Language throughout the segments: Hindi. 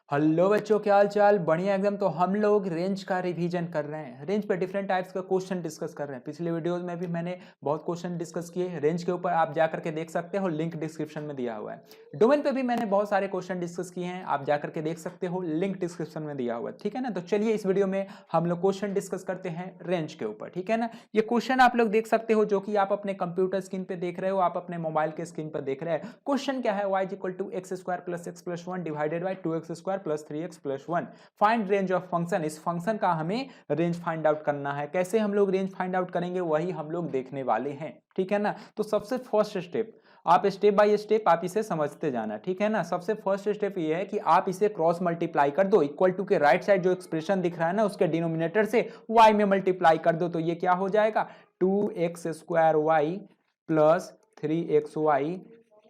हेलो बच्चों, क्या हाल चाल? बढ़िया एकदम। तो हम लोग रेंज का रिवीजन कर रहे हैं। रेंज पे डिफरेंट टाइप्स का क्वेश्चन डिस्कस कर रहे हैं। पिछले वीडियोस में भी मैंने बहुत क्वेश्चन डिस्कस किए रेंज के ऊपर, आप जा करके देख सकते हो, लिंक डिस्क्रिप्शन में दिया हुआ है। डोमेन पे भी मैंने बहुत सारे क्वेश्चन डिस्कस किए हैं, आप जा करके देख सकते हो, लिंक डिस्क्रिप्शन में दिया हुआ है। ठीक है ना? तो चलिए इस वीडियो में हम लोग क्वेश्चन डिस्कस करते हैं रेंज के ऊपर। ठीक है ना? ये क्वेश्चन आप लोग देख सकते हो, जो कि आप अपने कंप्यूटर स्क्रीन पे देख रहे हो, आप अपने मोबाइल के स्क्रीन पर देख रहे हैं। क्वेश्चन क्या है? y equal to x square plus x plus one divided by 2x square plus 3x plus one. Find range of function. इस फंक्शन का हमें रेंज फाइंड आउट करना है। कैसे हम लोग रेंज फाइंड आउट करेंगे वही हम लोग देखने वाले हैं। ठीक है ना? तो सबसे फर्स्ट स्टेप, आप स्टेप बाय स्टेप आप इसे समझते जाना। ठीक है ना? सबसे फर्स्ट स्टेप ये है कि आप इसे क्रॉस मल्टीप्लाई कर दो। इक्वल टू के राइट साइड जो एक्सप्रेशन दिख रहा है ना, उसके डिनोमिनेटर से y में मल्टीप्लाई कर दो। तो ये क्या हो जाएगा? 2x square y plus 3xy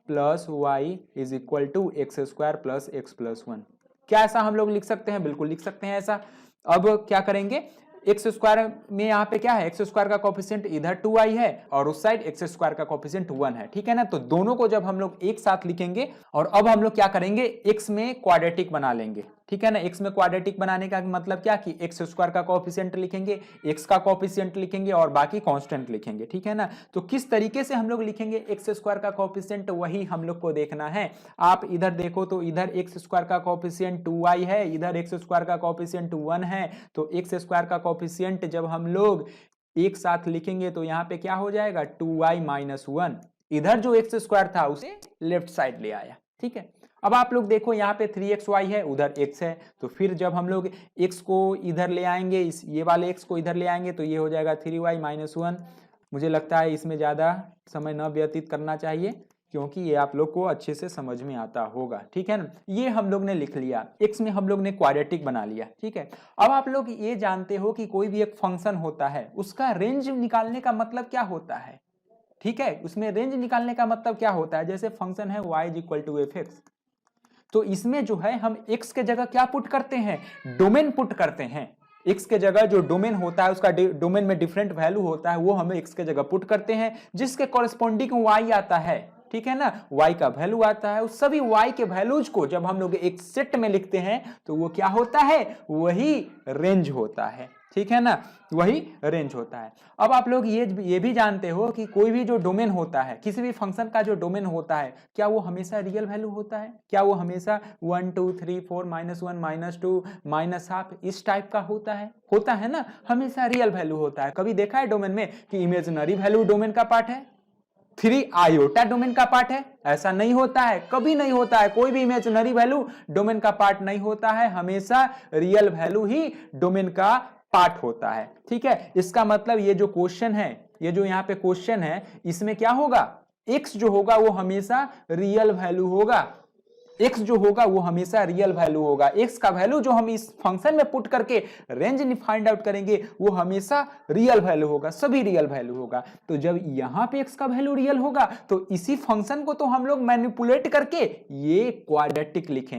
plus y is equal to x square plus x plus one. क्या ऐसा हम लोग लिख सकते हैं? बिल्कुल लिख सकते हैं ऐसा। अब क्या करेंगे? एक्स स्क्वायर में यहाँ पे क्या है? एक्स स्क्वायर का कोफिशिएंट इधर 2i है और उस साइड एक्स स्क्वायर का कोफिशिएंट 1 है। ठीक है ना? तो दोनों को जब हम लोग एक साथ लिखेंगे और अब हम लोग क्या करेंगे? एक्स में क्वाड्रेटिक बना लेंगे। ठीक है ना? एक्स में क्वाड्रेटिक बनाने का मतलब क्या कि एक्स स्क्वायर का कोफिशिएंट लिखेंगे, एक्स का कोफिशिएंट लिखेंगे और बाकी कांस्टेंट लिखेंगे। ठीक है ना? तो किस तरीके से हम लोग लिखेंगे एक्स स्क्वायर का कोफिशिएंट, वही हम लोग को देखना है। आप इधर देखो तो इधर एक्स स्क्वायर का कोफिशिएंट 2i है, इधर एक्स स्क्वायर का कोफिशिएंट 1 है। तो एक्स स्क्वायर का कोफिशिएंट जब हम लोग एक साथ लिखेंगे तो यहाँ पे क्या हो जाएगा? 2i minus 1। इधर जो एक्स स्क्वायर था उसे लेफ्ट साइड ले आया। ठीक है? अब आप लोग देखो यहाँ पे 3xy है, उधर x है। तो फिर जब हम लोग x को इधर ले आएंगे, इस ये वाले x को इधर ले आएंगे तो ये हो जाएगा 3y माइनस 1। मुझे लगता है इसमें ज़्यादा समय न व्यतीत करना चाहिए, क्योंकि ये आप लोग को अच्छे से समझ में आता होगा। ठीक है ना? ये हम लोग ने लिख लिया, x में हम लोग ने क्वाड्रेटिक बना लिया। ठीक है? अब आप लोग ये जानते हो कि कोई भी एक फंक्शन होता है, उसका रेंज निकालने का मतलब क्या होता है? ठीक है? उसमें रेंज निकालने का मतलब क्या होता है? जैसे फंक्शन है y equal to f x, तो इसमें जो है हम x के जगह क्या पुट करते हैं? डोमेन पुट करते हैं। x के जगह जो डोमेन होता है, उसका डोमेन में डिफरेंट वैल्यू होता है, वो हमें x के जगह पुट करते हैं, जिसके कॉरेस्पॉन्डिंग y आता है। ठीक है ना? y का वैल्यू आता है। उस सभी y के वैल्यूज को जब हम लोग एक सेट में लिखते हैं तो वो क्या होता है? वही रेंज होता है। ठीक है ना? वही रेंज होता है। अब आप लोग ये भी जानते हो कि कोई भी जो डोमेन होता है, किसी भी फंक्शन का जो डोमेन होता है, क्या वो हमेशा रियल वैल्यू होता है? क्या वो हमेशा 1 2 3 4 -1 -2 -हाफ इस टाइप का होता है? होता है ना? हमेशा रियल वैल्यू होता है। कभी देखा है डोमेन में कि इमेजिनरी वैल्यू डोमेन का पार्ट है, 3 आयोटा डोमेन का पार्ट है? ऐसा नहीं होता है, कभी नहीं होता है। कोई भी इमेजिनरी वैल्यू डोमेन का पार्ट नहीं होता है, हमेशा रियल वैल्यू ही डोमेन का पार्ट होता है। ठीक है? इसका मतलब ये जो क्वेश्चन है, ये जो यहाँ पे क्वेश्चन है, इसमें क्या होगा? x जो होगा वो हमेशा रियल वैल्यू होगा। x जो होगा वो हमेशा रियल वैल्यू होगा। x का वैल्यू जो हम इस फंक्शन में पुट करके रेंज फाइंड आउट करेंगे वो हमेशा रियल वैल्यू होगा, सभी रियल वैल्यू होगा। तो जब यहां पे x का वैल्यू रियल होगा तो इसी फंक्शन को तो हम लोग मैनिपुलेट करके ये क्वाड्रेटिक लिखे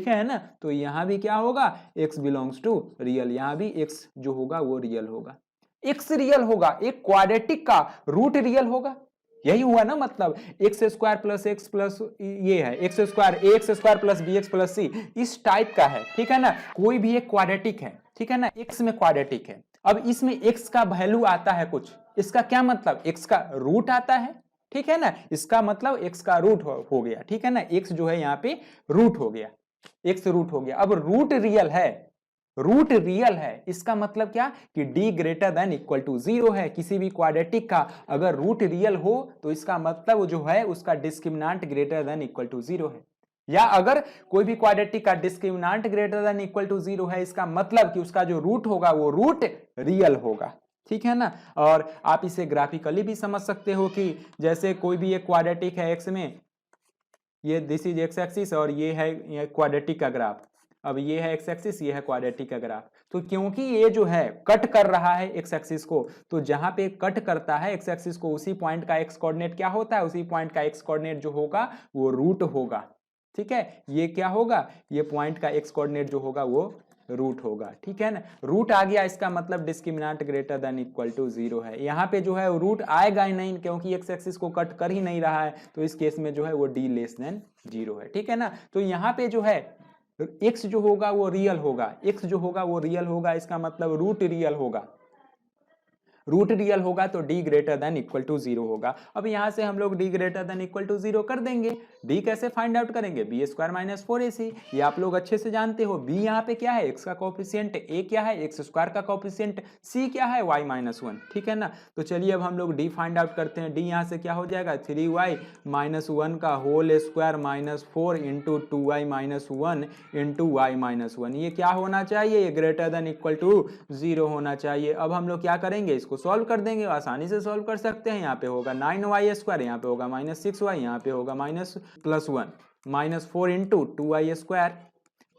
हैं ना? तो यहां भी क्या होगा? x बिलोंग्स टू रियल, यहां भी x जो होगा वो रियल होगा। x रियल होगा, एक क्वाड्रेटिक का रूट रियल होगा। यही हुआ ना? मतलब x square plus x plus ये है x square plus b x plus c, इस टाइप का है। ठीक है ना? कोई भी एक क्वाड्रेटिक है। ठीक है ना? एक्स में क्वाड्रेटिक है। अब इसमें एक्स का वैल्यू आता है कुछ, इसका क्या मतलब? एक्स का रूट आता है। ठीक है ना? इसका मतलब एक्स का रूट हो गया। ठीक है ना? एक्स जो है यहाँ पे रूट हो गया, एक्स रूट हो गया। अब रूट रियल है, रूट रियल है, इसका मतलब क्या कि d greater than equal to 0 है। किसी भी क्वाड्रेटिक का अगर रूट रियल हो तो इसका मतलब जो है उसका discriminant greater than equal to 0 है। या अगर कोई भी क्वाड्रेटिक का discriminant greater than equal to 0 है, इसका मतलब कि उसका जो रूट होगा वो रूट रियल होगा। ठीक है ना? और आप इसे ग्राफिकली भी समझ सकते हो कि जैसे कोई भी एक क्वाड्रेटिक है एक्स में, ये दिस इज एक्स एक्सिस और ये है क्वाड्रेटिक का ग्राफ। अब ये है एक्स एक्सिस, ये है क्वाड्रेटिक का ग्राफ। तो क्योंकि ये जो है कट कर रहा है एक्स एक्सिस को, तो जहां पे कट करता है एक्स एक्सिस को, उसी पॉइंट का एक्स कोऑर्डिनेट क्या होता है? उसी पॉइंट का एक्स कोऑर्डिनेट जो होगा वो रूट होगा। ठीक है? ये क्या होगा? ये पॉइंट का एक्स कोऑर्डिनेट जो होगा वो रूट होगा। ठीक है ना? रूट आ गया, इसका मतलब discriminant greater than equal to 0 है। यहाँ पे जो है रूट आएगा ही नहीं, क्योंकि एक्स एक्सिस को कट कर ही नहीं रहा है। तो इस केस में जो है वो d लेस देन 0 है। ठीक है ना? तो यहाँ पे जो है x जो होगा वो रियल होगा, x जो होगा वो रियल होगा, इसका मतलब रूट रियल होगा, रूट रियल होगा तो d greater than equal to 0 होगा। अब यहां से हम लोग d greater than equal to 0 कर देंगे। d कैसे फाइंड आउट करेंगे, बी स्क्वायर माइनस 4ac, ये आप लोग अच्छे से जानते हो। b यहाँ पे क्या है, x का कोफिशिएंट, a क्या है एक्स स्क्वायर का कोफिशिएंट, c क्या है y माइनस 1, ठीक है ना। तो चलिए अब हम लोग d फाइंड आउट करते हैं। d यहाँ से क्या हो जाएगा, 3y माइनस 1 का whole square minus 4 into 2y minus 1 into y minus 1, ये क्या होना चाहिए, ये ग्रेटर देन इक्वल टू 0 होना चाहिए। अब हम लोग क्या करेंगे, इसको सॉल्व कर देंगे, आसानी से सॉल्व कर सकते हैं। यहाँ पे होगा 9y स्क्वायर, यहाँ पे होगा माइनस 6y, यहाँ पे होगा minus plus 1 minus 4 into 2y square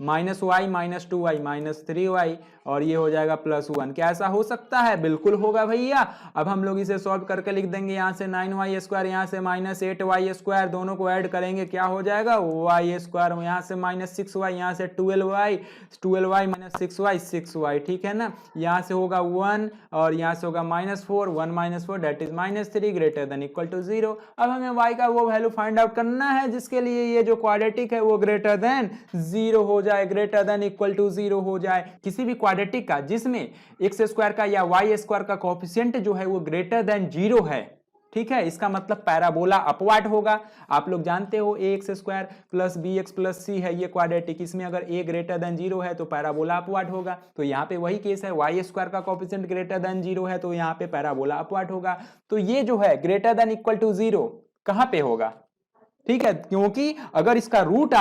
minus y minus 2y minus 3y और ये हो जाएगा प्लस 1। क्या ऐसा हो सकता है, बिल्कुल होगा भैया। अब हम लोग इसे सॉल्व करके लिख देंगे, यहाँ से 9y स्क्वायर, यहाँ से माइनस 8y स्क्वायर, दोनों को ऐड करेंगे क्या हो जाएगा y स्क्वायर, यहाँ से माइनस 6y, यहाँ से 12y माइनस 6y, ठीक है ना। यहाँ से होगा 1 और यहाँ से होगा minus 4, 1 minus 4 that is minus 3 greater than equal to 0। अब हमें y का वो वैल्यू फाइंड आउट करना है जिसके लिए ये जो क्वाड्रेटिक है वो ग्रेटर देन 0 हो जाए, ग्रेटर देन इक्वल टू 0 हो जाए। किसी भी क्वाड्रेटिक का जिसमें एक्स स्क्वायर का या वाई स्क्वायर का कोएफिशिएंट जो है वो ग्रेटर देन 0 है, ठीक है, इसका मतलब पैराबोला अपवार्ड होगा। आप लोग जानते हो a x square plus b x plus c है ये क्वाड्रेटिक, इसमें अगर ए ग्रेटर देन 0 है तो पैराबोला अपवार्ड होगा। तो यहाँ पे वही केस है, वाई स्क्वायर का कोएफिशिएंट ग्रेटर देन 0 है तो यहाँ पे पैराबोला अपवार्ड होगा। तो ये जो है ग्रेटर देन इक्वल टू 0 कहाँ पे होगा, ठीक है, क्योंकि अगर इसका रूट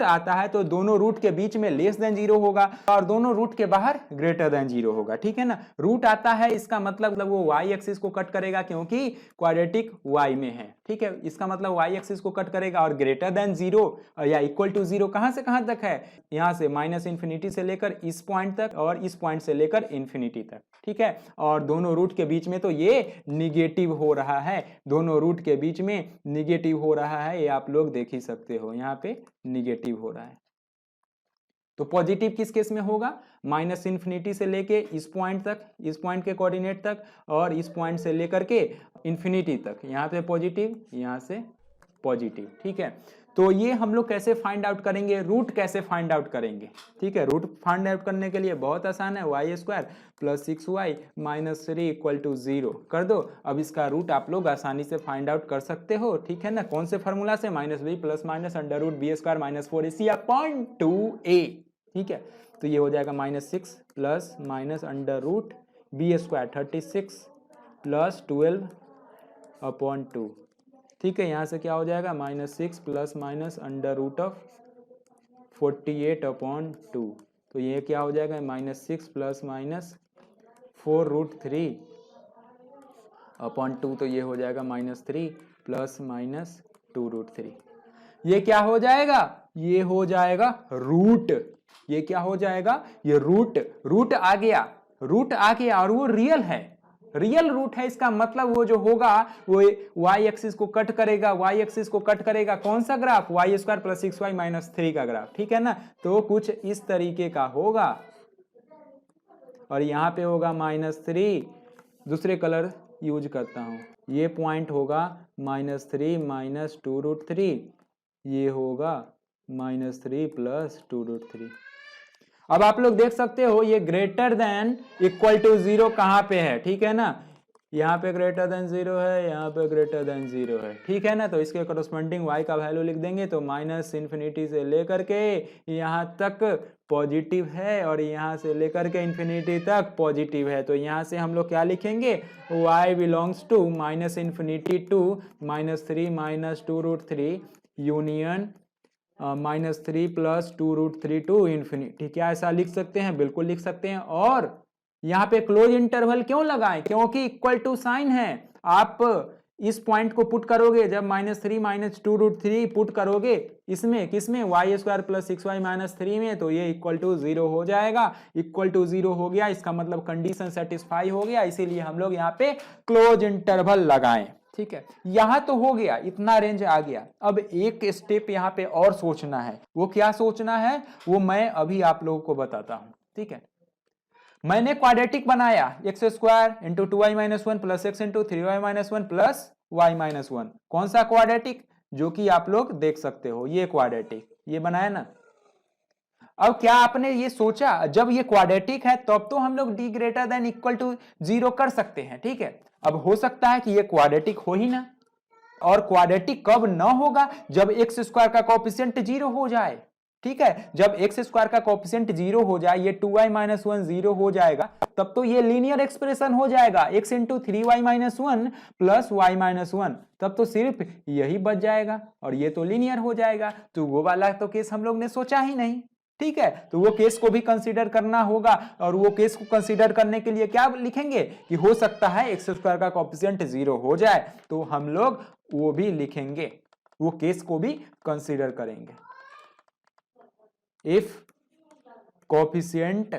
आता है तो दोनों रूट के बीच में लेस देन 0 होगा और दोनों रूट के बाहर ग्रेटर देन 0 होगा, ठीक है ना। रूट आता है इसका मतलब वो y एक्सिस को कट करेगा क्योंकि क्वाड्रेटिक y में है, ठीक है, इसका मतलब y एक्सिस को कट करेगा। और ग्रेटर देन 0 या इक्वल टू 0 कहां से कहां तक है, यहां से माइनस इन्फिनिटी से लेकर इस पॉइंट तक और इस पॉइंट से लेकर इन्फिनिटी तक, ठीक है। और दोनों रूट के बीच में तो ये निगेटिव हो रहा है, दोनों रूट के बीच में निगेटिव हो रहा है, ये आप लोग देख ही सकते हो, यहाँ पे निगेटिव हो रहा है। तो पॉजिटिव किस केस में होगा, माइनस इन्फिनिटी से लेके इस पॉइंट तक, इस पॉइंट के कोऑर्डिनेट तक और इस पॉइंट से लेकर के इन्फिनिटी तक, यहाँ पे पॉजिटिव, यहाँ से पॉजिटिव, ठीक है। तो ये हम लोग कैसे फाइंड आउट करेंगे, रूट कैसे फाइंड आउट करेंगे, ठीक है। रूट फाइंड आउट करने के लिए बहुत आसान है, y square plus 6y minus 3 equal to 0 कर दो। अब इसका रूट आप लोग आसानी से फाइंड आउट कर सकते हो, ठीक है ना। कौन से फॉर्मूला से, minus b plus minus under root b square minus 4ac upon 2a, ठीक है। तो ये हो जाएगा minus 6 plus minus under root b square 36 plus 12 upon 2, ठीक है। यहाँ से क्या हो जाएगा minus 6 plus minus under root of 48 upon 2, तो ये क्या हो जाएगा minus 6 plus minus 4 root 3 upon 2, तो ये हो जाएगा माइनस 3 प्लस माइनस 2 रूट 3। ये क्या हो जाएगा, ये हो जाएगा रूट, ये क्या हो जाएगा, ये रूट आ गया, रूट आ गया और वो रियल है, रियल रूट है। इसका मतलब वो जो होगा वो y एक्सिस को कट करेगा, y एक्सिस को कट करेगा, कौन सा graph, y square plus 6y minus 3 का ग्राफ, ठीक है ना। तो कुछ इस तरीके का होगा और यहाँ पे होगा माइनस 3, दूसरे कलर यूज करता हूँ, ये पॉइंट होगा माइनस 3 माइनस 2 रूट 3, ये होगा माइनस 3 प्लस 2 रूट 3। अब आप लोग देख सकते हो ये ग्रेटर देन इक्वल टू 0 कहाँ पे है, ठीक है ना, यहाँ पे ग्रेटर देन 0 है, यहाँ पे ग्रेटर देन 0 है, ठीक है ना। तो इसके करस्पॉन्डिंग y का वैल्यू लिख देंगे, तो माइनस इन्फिनिटी से लेकर के यहाँ तक पॉजिटिव है और यहाँ से लेकर के इन्फिनिटी तक पॉजिटिव है। तो यहाँ से हम लोग क्या लिखेंगे, y belongs to minus infinity to minus 3 minus 2 root 3 union minus 3 plus 2 root 3 to infinity. क्या ऐसा लिख सकते हैं, बिल्कुल लिख सकते हैं। और यहाँ पे क्लोज इंटरवल क्यों लगाएं, क्योंकि इक्वल टू साइन है। आप इस पॉइंट को पुट करोगे, जब माइनस 3 माइनस 2 रूट 3 पुट करोगे इसमें, किसमें, Y square plus 6y minus 3 में, तो ये इक्वल टू 0 हो जाएगा। इक्वल टू 0 हो गया, इसका मतलब कंडीशन सेटिस्फाई हो गया, इसीलिए हम लोग यहाँ पे क्लोज इंटरवल लगाएं, ठीक है। यहां तो हो गया, इतना रेंज आ गया। अब एक स्टेप यहाँ पे और सोचना है, वो क्या सोचना है वो मैं अभी आप लोगों को बताता हूं, ठीक है। मैंने क्वाड्रेटिक बनाया, x square into 2y minus 1 plus x into 3y minus 1 plus y minus 1। कौन सा क्वाड्रेटिक, जो कि आप लोग देख सकते हो, ये क्वाड्रेटिक, ये बनाया ना, अब क्या आपने ये सोचा, जब ये क्वाड्रेटिक है तब तो हम लोग d greater than equal to 0 कर सकते हैं, ठीक है। अब हो सकता है कि ये क्वाड्रेटिक हो ही ना, और क्वाड्रेटिक कब ना होगा, जब एक्स स्क्वायर का कोएफिशिएंट 0 हो जाए, ठीक है। जब एक्स स्क्वायर का कोएफिशिएंट 0 हो जाए, ये 2y माइनस 1 0 हो जाएगा, तब तो ये लीनियर एक्सप्रेशन हो जाएगा, x into 3y minus 1 plus y minus 1, तब तो सिर्फ यही बच जाएगा और ये तो लीनियर हो जाएगा। तो वो वाला तो केस हम लोग ने सोचा ही नहीं, ठीक है। तो वो केस को भी कंसीडर करना होगा, और वो केस को कंसीडर करने के लिए क्या लिखेंगे कि हो सकता है एक्स स्क्वायर का कोएफिशिएंट 0 हो जाए, तो हम लोग वो भी लिखेंगे, वो केस को भी कंसीडर करेंगे। If coefficient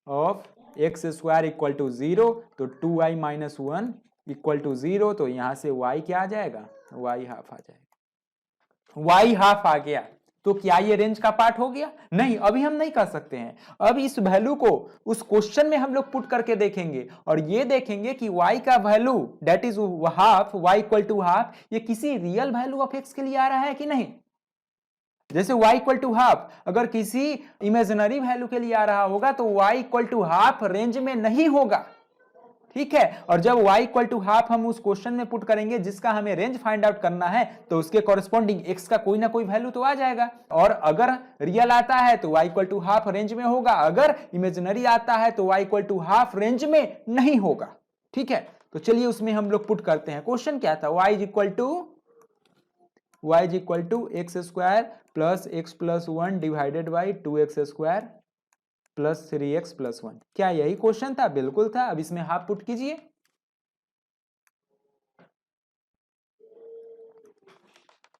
of x square equal to 0, तो 2y माइनस 1 इक्वल टू 0, तो यहां से y क्या आ जाएगा, y हाफ आ जाएगा, y हाफ आ गया। तो क्या ये रेंज का पार्ट हो गया? नहीं, अभी हम नहीं कर सकते हैं। अब इस वैल्यू को उस क्वेश्चन में हम लोग पुट करके देखेंगे और ये देखेंगे कि y का value that is half, y equal to half, ये किसी रियल वैल्यू ऑफ x के लिए आ रहा है कि नहीं। जैसे y इक्वल टू हाफ अगर किसी इमेजिनरी वैल्यू के लिए आ रहा होगा तो y equal to half range में नहीं होगा, ठीक है। और जब y इक्वल टू हाफ हम उस क्वेश्चन में पुट करेंगे जिसका हमें रेंज फाइंड आउट करना है, तो उसके कॉरेस्पॉन्डिंग x का कोई ना कोई वैल्यू तो आ जाएगा। और अगर रियल आता है तो y equal to half range में होगा, अगर इमेजिनरी आता है तो y equal to half range में नहीं होगा, ठीक है। तो चलिए उसमें हम लोग पुट करते हैं। क्वेश्चन क्या था, y is equal to x square plus x plus 1 divided by 2x square plus 3x plus 1। क्या यही क्वेश्चन था? बिल्कुल था। अब इसमें हाफ पुट कीजिए।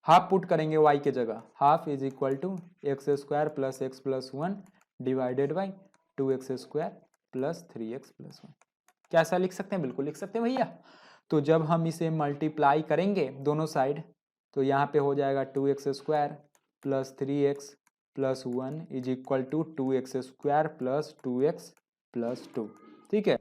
हाफ पुट करेंगे y के जगह, half is equal to x square plus x plus 1 divided by 2x square plus 3x plus 1। क्या ऐसा लिख सकते हैं? बिल्कुल लिख सकते हैं भैया। तो जब हम इसे मल्टीप्लाई करेंगे दोनों साइड, तो यहाँ पे हो जाएगा 2x square plus 3x plus 1 is equal to 2x square plus 2x plus 2, ठीक है।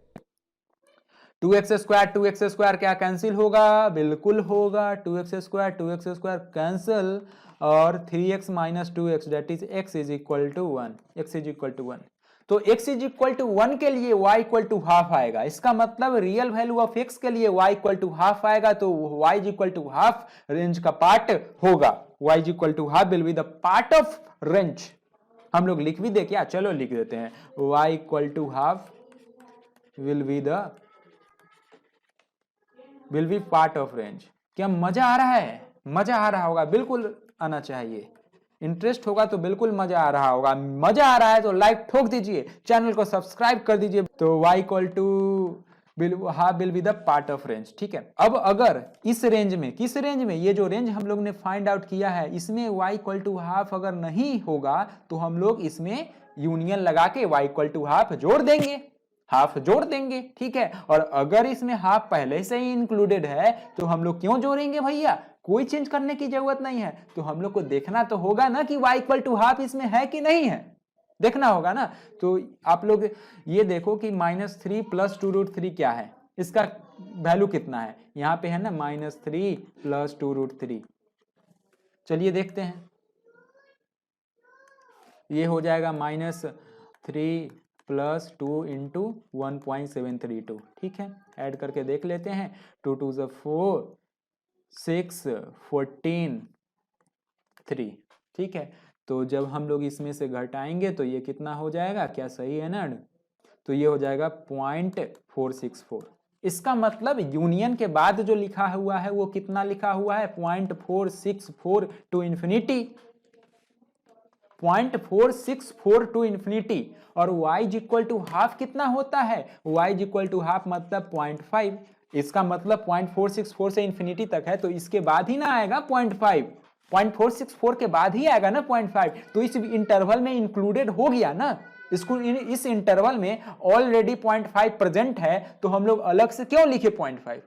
2x स्क्वायर क्या कैंसिल होगा? बिल्कुल होगा, 2x स्क्वायर कैंसिल, और 3x minus 2x that is x is equal to 1, x is equal to 1। तो x इज इक्वल टू 1 के लिए y इक्वल टू हाफ आएगा। इसका मतलब रियल वैल्यू ऑफ x के लिए y इक्वल टू हाफ आएगा, तो y is equal to half range का पार्ट होगा। y is equal to half will be the part of range. हम लोग लिख भी दे क्या? चलो लिख देते हैं, y equal to half will be part of range. क्या मजा आ रहा है? मजा आ रहा होगा, बिल्कुल आना चाहिए। इंटरेस्ट होगा तो बिल्कुल मजा आ रहा होगा। मजा आ रहा है तो लाइक ठोक दीजिए, चैनल को सब्सक्राइब कर दीजिए। तो y equal to half will be the part of range, ठीक है। अब अगर इस रेंज में, किस रेंज में, ये जो रेंज हम लोग ने फाइंड आउट किया है, इसमें y इक्वल टू हाफ अगर नहीं होगा तो हम लोग इसमें यूनियन लगा के y इक्वल टू हाफ जोड़ देंगे, हाफ जोड़ देंगे, ठीक है। और अगर इसमें हाफ पहले से ही इंक्लूडेड है तो हम लोग क्यों जोड़ेंगे भैया? कोई चेंज करने की जरूरत नहीं है। तो हम लोग को देखना तो होगा ना कि y इक्वल टू हाफ इसमें है कि नहीं है, देखना होगा ना। तो आप लोग ये देखो कि -3 प्लस 2√3 क्या है, इसका वैल्यू कितना है, यहाँ पे है ना -3 प्लस 2√3। चलिए देखते हैं, ये हो जाएगा -3 प्लस 2 इंटू 1.732, ठीक है। ऐड करके देख लेते हैं, 2 2 4 6 14 3, ठीक है। तो जब हम लोग इसमें से घटाएंगे तो ये कितना हो जाएगा? क्या सही है ना? तो ये हो जाएगा 0.464। इसका मतलब यूनियन के बाद जो लिखा हुआ है वो कितना लिखा हुआ है? 0.464 टू इन्फिनिटी, 0.464 टू इन्फिनिटी। और y इक्वल टू हाफ कितना होता है? y इक्वल टू हाफ मतलब 0.5। इसका मतलब 0.464 से इन्फिनिटी तक है, तो इसके बाद ही ना आएगा 0.5, 0.464 के बाद ही आएगा ना 0.5। तो इस इंटरवल में इंक्लूडेड हो गया ना, इसको इस इंटरवल में ऑलरेडी 0.5 प्रेजेंट है, तो हम लोग अलग से क्यों लिखे 0.5?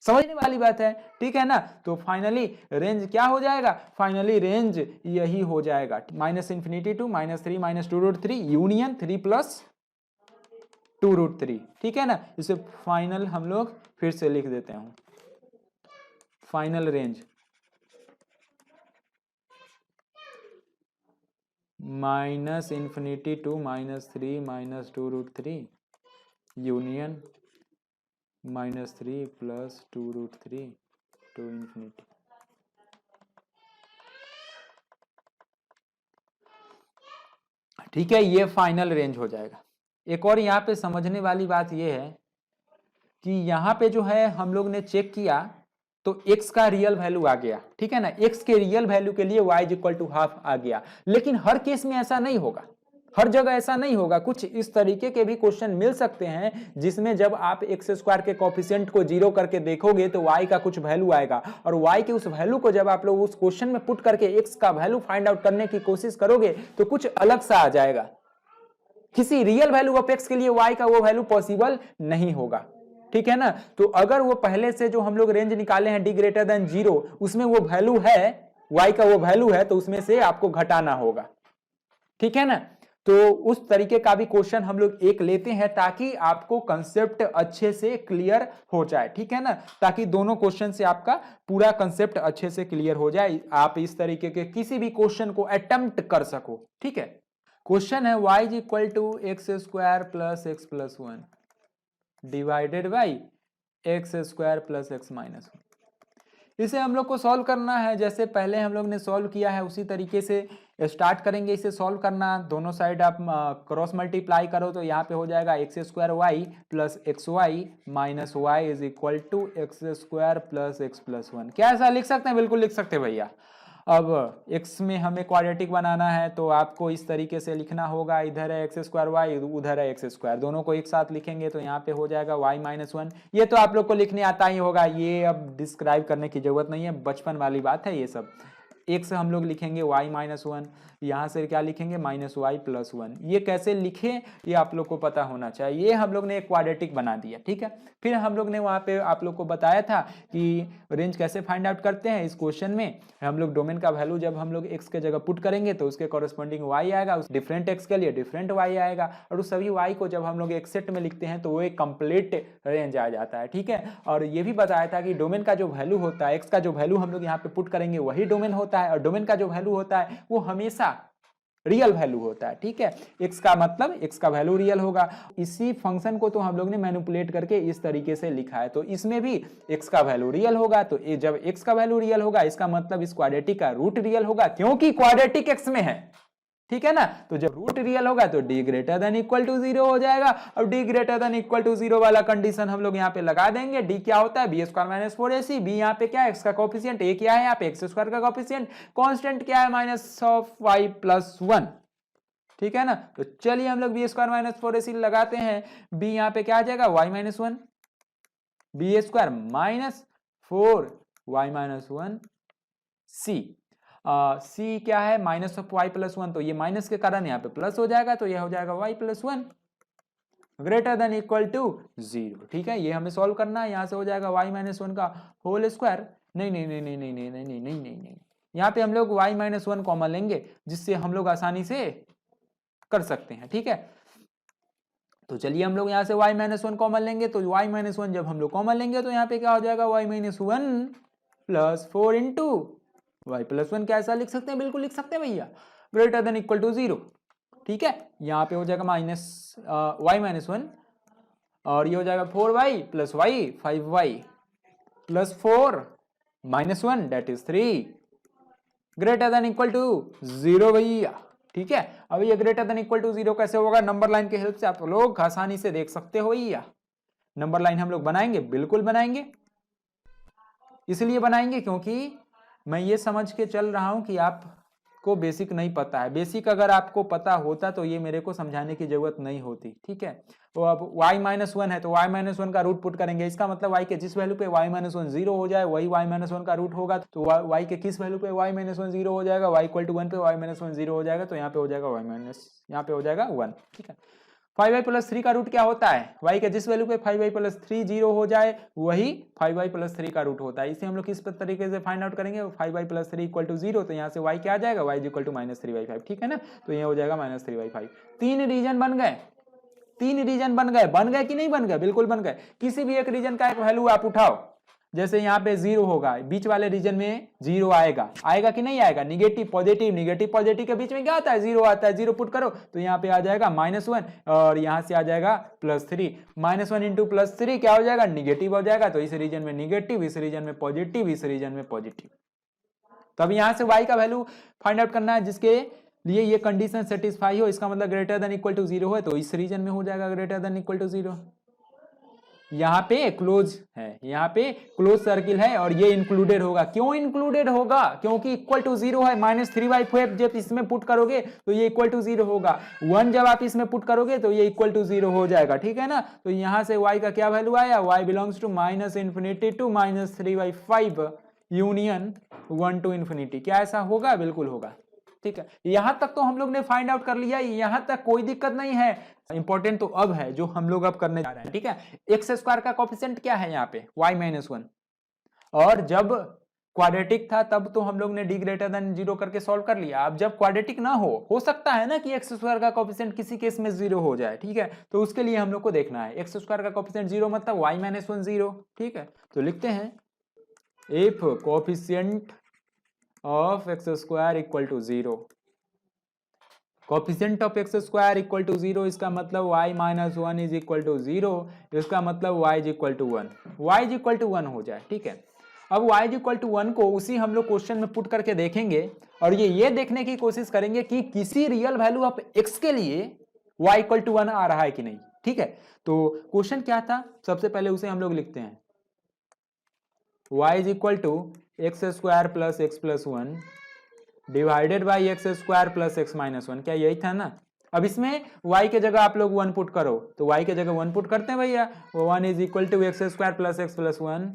समझने वाली बात है, ठीक है ना। तो फाइनली रेंज क्या हो जाएगा? फाइनली रेंज यही हो जाएगा, -∞ टू -3 माइनस 2√3 यूनियन 3 प्लस 2√3, ठीक है ना। इसे फाइनल हम लोग फिर से लिख देते हैं, final range minus infinity to -3 -2√3 union -3 + 2√3 to infinity. ठीक है, ये फाइनल रेंज हो जाएगा। एक और यहाँ पे समझने वाली बात ये है कि यहाँ पे जो है हम लोग ने चेक किया तो x का रियल वैल्यू आ गया, ठीक है ना, x के रियल वैल्यू के लिए y = ½ आ गया। लेकिन हर केस में ऐसा नहीं होगा, हर जगह ऐसा नहीं होगा। कुछ इस तरीके के भी क्वेश्चन मिल सकते हैं जिसमें जब आप x² के कोफिशिएंट को 0 करके देखोगे तो y का कुछ वैल्यू आएगा, और y के उस वैल्यू को जब आप लोग उस क्वेश्चन में पुट करके x का वैल्यू फाइंड आउट करने की कोशिश करोगे तो कुछ अलग सा आ जाएगा। किसी रियल वैल्यू ऑफ x के लिए y का वो वैल्यू पॉसिबल नहीं होगा, ठीक है ना। तो अगर वो पहले से जो हम लोग रेंज निकाले हैं d > 0 उसमें वो वैल्यू है, y का वो वैल्यू है, तो उसमें से आपको घटाना होगा, ठीक है ना। तो उस तरीके का भी क्वेश्चन हम लोग एक लेते हैं ताकि आपको कंसेप्ट अच्छे से क्लियर हो जाए, ठीक है ना, ताकि दोनों क्वेश्चन से आपका पूरा कंसेप्ट अच्छे से क्लियर हो जाए, आप इस तरीके के किसी भी क्वेश्चन को अटेम्प्ट कर सको, ठीक है। क्वेश्चन है y = x² + x + 1 divided by x² + x - 1। इसे हम लोग को सॉल्व करना है। जैसे पहले हम लोग ने सॉल्व किया है उसी तरीके से स्टार्ट करेंगे इसे सॉल्व करना। दोनों साइड आप क्रॉस मल्टीप्लाई करो तो यहाँ पे हो जाएगा x² + xy - y = x² + x + 1। क्या ऐसा लिख सकते हैं? बिल्कुल लिख सकते हैं भैया। अब x में हमें क्वाड्रेटिक बनाना है तो आपको इस तरीके से लिखना होगा, इधर है x²y, उधर है x², दोनों को एक साथ लिखेंगे तो यहाँ पे हो जाएगा y - 1। ये तो आप लोग को लिखने आता ही होगा, ये अब डिस्क्राइब करने की जरूरत नहीं है, बचपन वाली बात है ये सब। x हम लोग लिखेंगे y - 1, यहाँ से क्या लिखेंगे -y + 1। ये कैसे लिखे ये आप लोग को पता होना चाहिए। ये हम लोग ने एक क्वाड्रेटिक बना दिया, ठीक है। फिर हम लोग ने वहाँ पे आप लोग को बताया था कि रेंज कैसे फाइंड आउट करते हैं। इस क्वेश्चन में हम लोग डोमेन का वैल्यू जब हम लोग x के जगह पुट करेंगे तो उसके कॉरेस्पॉन्डिंग y आएगा, उस डिफरेंट x के लिए डिफरेंट y आएगा, और उस सभी y को जब हम लोग एक सेट में लिखते हैं तो वो एक कंप्लीट रेंज आ जाता है, ठीक है। और ये भी बताया था कि डोमेन का जो वैल्यू होता है, x का जो वैल्यू हम लोग यहाँ पे पुट करेंगे वही डोमेन होता है, और डोमेन का जो वैल्यू होता है वो हमेशा रियल वैल्यू होता है, ठीक है। x का मतलब x का वैल्यू रियल होगा। इसी फंक्शन को तो हम लोग ने मैनिपुलेट करके इस तरीके से लिखा है, तो इसमें भी x का वैल्यू रियल होगा। तो जब x का वैल्यू रियल होगा इसका मतलब इस क्वाड्रेटिक का रूट रियल होगा, क्योंकि क्वाड्रेटिक x में है, ठीक है ना। तो जब रूट रियल होगा तो d > 0 हो जाएगा, और d > 0 वाला कंडीशन हम लोग यहाँ पे लगा देंगे। d क्या होता है? b² - 4ac। b यहाँ पे क्या है? x का कोफिशिएंट। a क्या है यहाँ पे? x² का कोफिशिएंट। कांस्टेंट क्या है? -y + 1, ठीक है ना। तो चलिए हम लोग b² - 4ac लगाते हैं। b यहाँ पे क्या आ जाएगा? y - 1, b² - 4y - 1 c। c क्या है? -y + 1, तो ये माइनस के कारण यहाँ पे प्लस हो जाएगा, तो यह हो जाएगा y + 1 > 0, ठीक है। ये हमें सॉल्व करना है। यहाँ से हो जाएगा y - 1 का होल स्क्वायर। नहीं नहीं नहीं नहीं नहीं नहीं नहीं नहीं नहीं नहीं, यहाँ पे हम लोग y - 1 कॉमन लेंगे जिससे हम लोग आसानी से कर सकते हैं, ठीक है। तो चलिए हम लोग यहाँ से y - 1 कॉमन लेंगे, तो y - 1 जब हम लोग कॉमन लेंगे तो यहाँ पे क्या हो जाएगा? y - 1 + 4 × y + 1। क्या ऐसा लिख सकते हैं? बिल्कुल लिख सकते हैं भैया, > 0, ठीक है। यहाँ पे हो जाएगा y - 1, और ये हो जाएगा 4y + y 5y + 4 - 1 that is 3 > 0 भैया, ठीक है। अब ये > 0 कैसे होगा? नंबर लाइन के हेल्प से आप लोग आसानी से देख सकते हो भैया। नंबर लाइन हम लोग बनाएंगे, बिल्कुल बनाएंगे। इसलिए बनाएंगे क्योंकि मैं ये समझ के चल रहा हूं कि आपको बेसिक नहीं पता है। बेसिक अगर आपको पता होता तो ये मेरे को समझाने की जरूरत नहीं होती, ठीक है। तो अब y - 1 है तो y - 1 का रूट पुट करेंगे। इसका मतलब y के जिस वैल्यू पे y - 1 0 हो जाए वही y - 1 का रूट होगा। तो y के किस वैल्यू पे y - 1 0 हो जाएगा? y = 1 पे y - 1 0 हो जाएगा, तो यहाँ पे हो जाएगा यहाँ पे हो जाएगा 1, ठीक है। 5y + 3 का रूट क्या होता है? y के जिस वैल्यू पे 5y + 3 0 हो जाए वही 5y + 3 का रूट होता है। इसे हम लोग किस तरीके से फाइंड आउट करेंगे? 5y + 3 = 0, तो यहाँ से y क्या आ जाएगा? y = -3/5, ठीक है ना। तो ये हो जाएगा -3/5। 3 रीजन बन गए, 3 रीजन बन गए कि नहीं बन गए? बिल्कुल बन गए। किसी भी एक रीजन का एक वैल्यू आप उठाओ, जैसे यहाँ पे 0 होगा, बीच वाले रीजन में 0 आएगा, आएगा कि नहीं आएगा, निगेटिव पॉजिटिव के बीच में क्या आता है, 0 आता है, 0 पुट करो तो यहाँ पे आ जाएगा -1 और यहाँ से आ जाएगा +3, -1 इंटू +3 क्या हो जाएगा, निगेटिव हो जाएगा। तो इस रीजन में निगेटिव, इस रीजन में पॉजिटिव, इस रीजन में पॉजिटिव। तो अब यहाँ से y का वैल्यू फाइंड आउट करना है जिसके लिए ये कंडीशन सेटिस्फाई हो, इसका मतलब ग्रेटर देन इक्वल टू 0 है, तो इस रीजन में हो जाएगा ग्रेटर देन इक्वल टू 0। यहाँ पे क्लोज है, यहाँ पे क्लोज सर्किल है और ये इंक्लूडेड होगा। क्यों इंक्लूडेड होगा, क्योंकि इक्वल टू 0 है। -3/5 जब इसमें पुट करोगे तो ये इक्वल टू 0 होगा, 1 जब आप इसमें पुट करोगे तो ये इक्वल टू 0 हो जाएगा, ठीक है ना। तो यहाँ से y का क्या वैल्यू आया, y belongs to -∞ to -3/5 union 1 to infinity. क्या ऐसा होगा, बिल्कुल होगा, ठीक है। यहां तक तो हम लोग ने फाइंड आउट कर लिया, यहां तक कोई दिक्कत नहीं है। इंपॉर्टेंट तो अब है जो हम लोग अब करने जा रहे हैं, ठीक है। एक्स स्क्वायर का कोफिशिएंट क्या है यहाँ पे, y-1, और जब क्वाड्रेटिक था तब तो हम लोग ने d ग्रेटर देन 0 करके सॉल्व कर लिया। अब जब क्वाड्रेटिक ना हो सकता है ना कि एक्स स्क्वायर का कोफिशिएंट किसी केस में 0 हो जाए, ठीक है। तो उसके लिए हम लोग को देखना है एक्स स्क्वायर का कोफिशिएंट 0 मतलब y-1 0, ठीक है। तो लिखते हैं if coefficient of x square equal to 0, coefficient of x square equal to 0, इसका मतलब y-1 इज इक्वल टू 0, इसका मतलब y is equal to 1, y is equal to 1 हो जाए, ठीक है। अब y इज इक्वल टू 1 को उसी हम लोग क्वेश्चन में पुट करके देखेंगे और ये देखने की कोशिश करेंगे कि किसी रियल वैल्यू ऑफ x के लिए y इक्वल टू 1 आ रहा है कि नहीं, ठीक है। तो क्वेश्चन क्या था, सबसे पहले उसे हम लोग लिखते हैं y is equal to x square plus x plus 1 divided by x square plus x minus 1, क्या यही था ना। अब इसमें y के जगह आप लोग 1 पुट करो, तो y के जगह 1 पुट करते हैं भैया, 1 is equal to x square plus x plus 1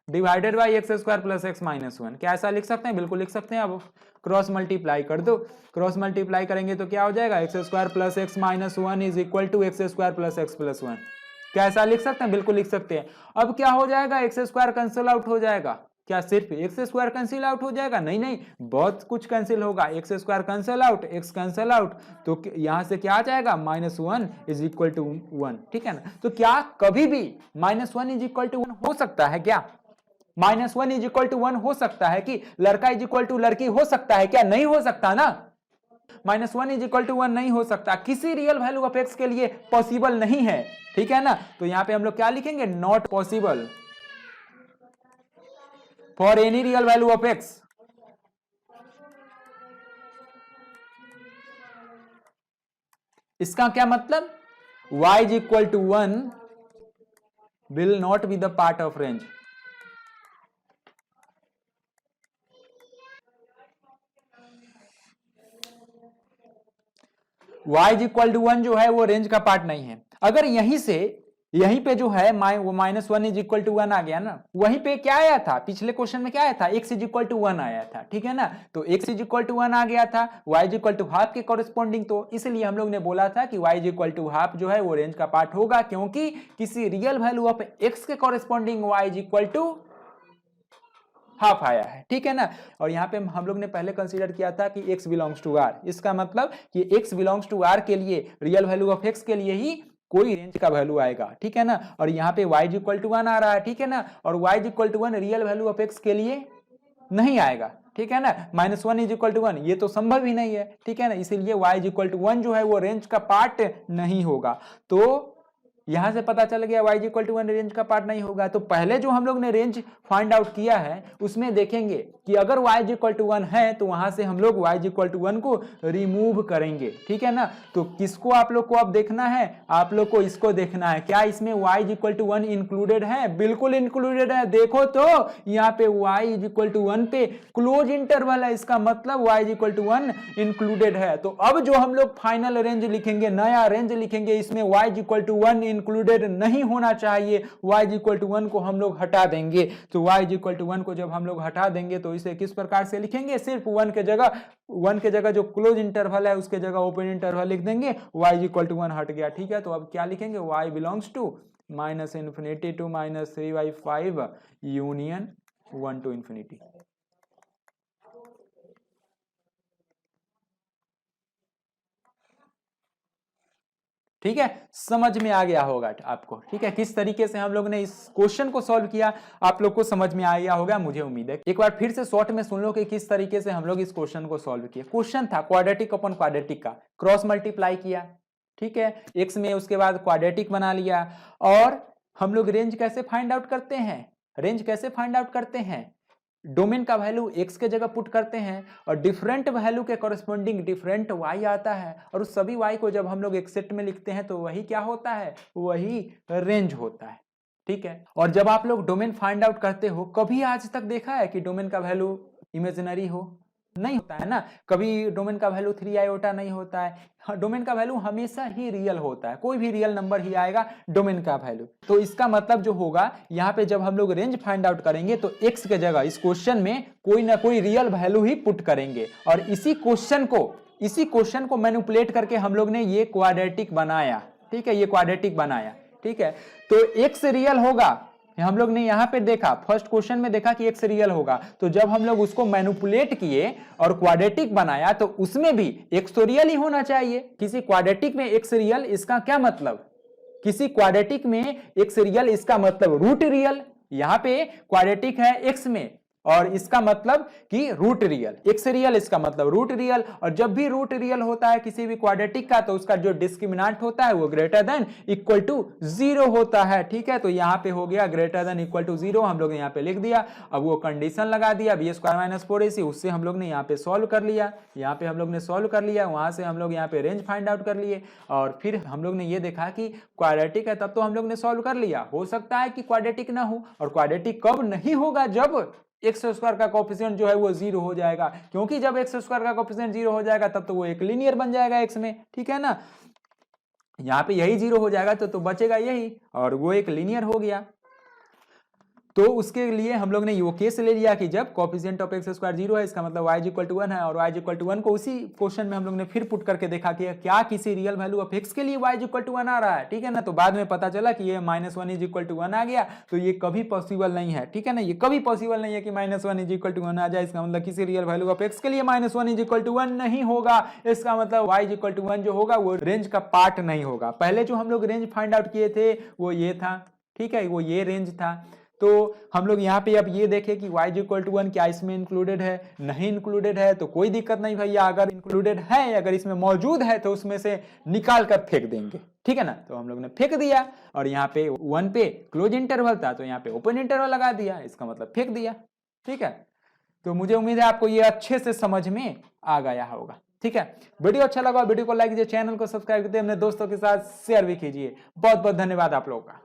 divided by x square plus x minus 1। क्या ऐसा लिख सकते हैं, बिल्कुल लिख सकते हैं। अब क्रॉस मल्टीप्लाई कर दो, क्रॉस मल्टीप्लाई करेंगे तो क्या हो जाएगा, x square plus x minus 1 is equal to x square plus x plus 1। क्या ऐसा लिख सकते हैं, बिल्कुल लिख सकते हैं। अब क्या हो जाएगा, एक्स स्क्वायर कैंसिल आउट हो जाएगा। क्या सिर्फ एक्स स्क्वायर कैंसिल आउट हो जाएगा, नहीं नहीं, बहुत कुछ कैंसिल होगा। X square cancel out, x cancel out, तो यहां से क्या आ जाएगा, -1 इज इक्वल टू 1, ठीक है ना। तो क्या कभी भी -1 इज इक्वल टू 1 हो सकता है क्या, -1 इज इक्वल टू 1 हो सकता है कि लड़का इज इक्वल टू लड़की हो सकता है क्या, नहीं हो सकता ना। -1 इज इक्वल टू 1 नहीं हो सकता, किसी रियल वैल्यू ऑफ एक्स के लिए पॉसिबल नहीं है, ठीक है ना। तो यहां पे हम लोग क्या लिखेंगे, not possible for any real value of x. इसका क्या मतलब, y is equal to 1 will not be the part of range. y is equal to 1 जो है वो रेंज का पार्ट नहीं है। अगर यहीं पे जो है -1 इज इक्वल टू 1 आ गया ना, वहीं पे क्या आया था, पिछले क्वेश्चन में क्या आया था, x इज इक्वल टू 1 आया था, ठीक है ना। तो x इज इक्वल टू 1 आ गया था, y is equal to half के कॉरेस्पॉन्डिंग, तो इसलिए हम लोग ने बोला था कि y is equal to half जो है वो रेंज का पार्ट होगा, क्योंकि किसी रियल वैल्यू ऑफ x के corresponding y is equal to half आया है, ठीक है ना। और यहाँ पे हम लोग ने पहले कंसीडर किया था कि x बिलोंग्स टू r, इसका मतलब कि x बिलोंग्स टू r के लिए रियल वैल्यू ऑफ x के लिए ही कोई रेंज का वैल्यू आएगा, ठीक है ना। और यहाँ पे y इक्वल टू 1 आ रहा है, ठीक है ना, और y equal to 1 real value of x के लिए नहीं आएगा, ठीक है ना। -1 इज इक्वल टू 1 ये तो संभव ही नहीं है, ठीक है ना, इसीलिए y इक्वल टू 1 जो है वो रेंज का पार्ट नहीं होगा। तो यहां से पता चल गया y इक्वल टू 1 रेंज का पार्ट नहीं होगा। तो पहले जो हम लोग ने रेंज फाइंड आउट किया है उसमें देखेंगे कि अगर y इक्वल टू 1 है तो वहां से हम लोग y इक्वल टू 1 को रिमूव करेंगे, ठीक है ना। तो किसको आप लोग को अब देखना है, आप लोग को इसको देखना है, क्या इसमें y इक्वल टू 1 इंक्लूडेड है, बिल्कुल इंक्लूडेड है। देखो तो यहाँ पे y इक्वल टू 1 पे क्लोज इंटरवल है, इसका मतलब y इक्वल टू 1 इंक्लूडेड है। तो अब जो हम लोग फाइनल रेंज लिखेंगे, नया रेंज लिखेंगे, इसमें y इक्वल टू 1 इंक्लूडेड नहीं होना चाहिए, y इक्वल टू 1 को हम लोग हटा देंगे। तो y इक्वल टू 1 को जब हम लोग हटा देंगे तो इसे किस प्रकार से लिखेंगे, सिर्फ 1 के जगह जो क्लोज इंटरवल है उसके जगह ओपन इंटरवल लिख देंगे, y इक्वल टू 1 हट गया, ठीक है। तो अब क्या लिखेंगे, y belongs to -∞ to -3/5 union 1 to infinity. ठीक है, समझ में आ गया होगा आपको। ठीक है, किस तरीके से हम लोग ने इस क्वेश्चन को सॉल्व किया आप लोग को समझ में आ गया होगा, मुझे उम्मीद है। एक बार फिर से शॉर्ट में सुन लो कि किस तरीके से हम लोग इस क्वेश्चन को सॉल्व किए। क्वेश्चन था क्वाड्रेटिक अपॉन क्वाड्रेटिक का, क्रॉस मल्टीप्लाई किया, ठीक है, एक्स में, उसके बाद क्वाड्रेटिक बना लिया। और हम लोग रेंज कैसे फाइंड आउट करते हैं, रेंज कैसे फाइंड आउट करते हैं, डोमेन का वैल्यू x के जगह पुट करते हैं और डिफरेंट वैल्यू के कॉरेस्पॉन्डिंग डिफरेंट y आता है, और उस सभी y को जब हम लोग एक सेट में लिखते हैं तो वही क्या होता है, वही रेंज होता है। ठीक है, और जब आप लोग डोमेन फाइंड आउट करते हो, कभी आज तक देखा है कि डोमेन का वैल्यू इमेजिनरी हो, नहीं होता है ना, कभी डोमेन का वैल्यू 3 आयोटा नहीं होता है, डोमेन का वैल्यू हमेशा ही रियल होता है, कोई भी रियल नंबर ही आएगा डोमेन का वैल्यू। तो इसका मतलब जो होगा यहाँ पे जब हम लोग रेंज फाइंड आउट करेंगे तो x के जगह इस क्वेश्चन में कोई ना कोई रियल वैल्यू ही पुट करेंगे, और इसी क्वेश्चन को मैनिपुलेट करके हम लोग ने ये क्वाड्रेटिक बनाया। ठीक है, ये क्वाड्रेटिक बनाया। ठीक है, तो x रियल होगा, हम लोग ने यहां पे देखा, फर्स्ट क्वेश्चन में देखा कि x रियल होगा, तो जब हम लोग उसको मैनिपुलेट किए और क्वाड्रेटिक बनाया तो उसमें भी x तो रियल ही होना चाहिए। किसी क्वाड्रेटिक में x रियल, इसका क्या मतलब, किसी क्वाड्रेटिक में x रियल इसका मतलब रूट रियल, यहां पे क्वाड्रेटिक है x में और इसका मतलब कि रूट रियल, x रियल इसका मतलब रूट रियल, और जब भी रूट रियल होता है किसी भी क्वाड्रेटिक का तो उसका जो डिस्क्रिमिनेंट होता है वो ग्रेटर देन इक्वल टू 0 होता है। ठीक है, तो यहाँ पे हो गया ग्रेटर देन इक्वल टू 0, हम लोग ने यहाँ पे लिख दिया। अब वो कंडीशन लगा दिया बी स्क्वायर माइनस 4ac, उससे हम लोग ने यहाँ पे सॉल्व कर लिया, यहाँ पे हम लोग ने सॉल्व कर लिया, वहां से हम लोग यहाँ पे रेंज फाइंड आउट कर लिए, और फिर हम लोग ने ये देखा कि क्वाड्रेटिक है, तब तो हम लोग ने सॉल्व कर लिया। हो सकता है कि क्वाड्रेटिक ना हो, और क्वाड्रेटिक कब नहीं होगा, जब एक्स स्क्वायर का कोएफिशिएंट जो है वो 0 हो जाएगा, क्योंकि जब एक्स स्क्वायर का कोएफिशिएंट 0 हो जाएगा तब तो वो एक लीनियर बन जाएगा एक्स में। ठीक है ना, यहाँ पे यही 0 हो जाएगा तो बचेगा यही, और वो एक लीनियर हो गया। तो उसके लिए हम लोग ने वो केस ले लिया कि जब कोएफिशिएंट ऑफ एक्स स्क्वायर 0 है, इसका मतलब y इक्वल टू 1 है, और y इक्वल टू 1 को उसी क्वेश्चन में हम लोग ने फिर पुट करके देखा कि क्या किसी रियल वैल्यू ऑफ x के लिए y इक्वल टू 1 आ रहा है। ठीक है ना, तो बाद में पता चला कि ये -1 इज इक्वल टू 1 आ गया, तो ये कभी पॉसिबल नहीं है। ठीक है ना, ये कभी पॉसिबल नहीं है कि -1 इज इक्वल टू 1 आ जाए, इसका मतलब किसी रियल वैल्यू ऑफ x के लिए -1 इज इक्वल टू 1 नहीं होगा, इसका मतलब y इक्वल टू 1 जो होगा वो रेंज का पार्ट नहीं होगा। पहले जो हम लोग रेंज फाइंड आउट किए थे वो ये था, ठीक है, वो ये रेंज था। तो हम लोग यहाँ पे अब ये देखें कि y इक्वल टू 1 क्या इसमें इंक्लूडेड है, नहीं इंक्लूडेड है, तो कोई दिक्कत नहीं भैया, अगर इंक्लूडेड है, अगर इसमें मौजूद है तो उसमें से निकाल कर फेंक देंगे। ठीक है ना, तो हम लोग ने फेंक दिया, और यहाँ पे 1 पे क्लोज इंटरवल था तो यहाँ पे ओपन इंटरवल लगा दिया, इसका मतलब फेंक दिया। ठीक है, तो मुझे उम्मीद है आपको ये अच्छे से समझ में आ गया होगा। ठीक है, वीडियो अच्छा लगा वीडियो को लाइक कीजिए, चैनल को सब्सक्राइब कीजिए, अपने दोस्तों के साथ शेयर भी कीजिए। बहुत बहुत धन्यवाद आप लोगों का।